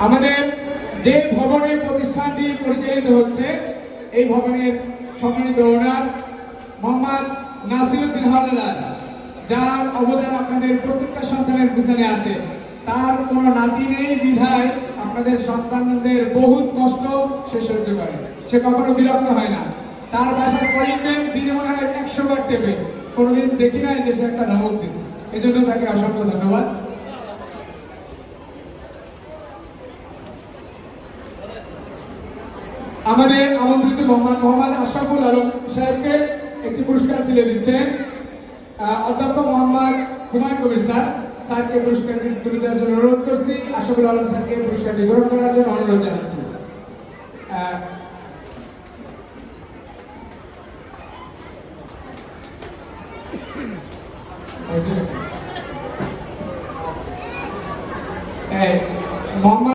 আমাদের যে ভবনের প্রতিষ্ঠানটি পরিচালিত হচ্ছে এই ভবনের সম্মানিত ওনার মোহাম্মদ নাসিরউদ্দিন হাওলাদার, যার অবদান আপনাদের প্রত্যেকটা সন্তানের পিছনে আছে। তার কোনো নাতি নেই বিধায় আপনাদের সন্তানদের বহুত কষ্ট সে সহ্য করে, সে কখনো বিরক্ত হয় না। তার বাসার কলিং বেল দিনে মনে হয় 100 বার টেপে, কোনোদিন দেখি নাই যে সে একটা ধমক দিচ্ছে। এই জন্য তাকে অসংখ্য ধন্যবাদ। আমাদের আমন্ত্রিত মোহাম্মদ আশরাফুল আলম সাহেবকে একটি পুরস্কার তুলে দিচ্ছেন অধ্যক্ষ মোহাম্মদ হুমায়ুন কবির স্যারকে পুরস্কারটি তুলে দেওয়ার জন্য অনুরোধ করছি। আশরাফুল আলম স্যারকে পুরস্কারটি গ্রহণ করার জন্য অনুরোধ জানাচ্ছি। মোহাম্মদ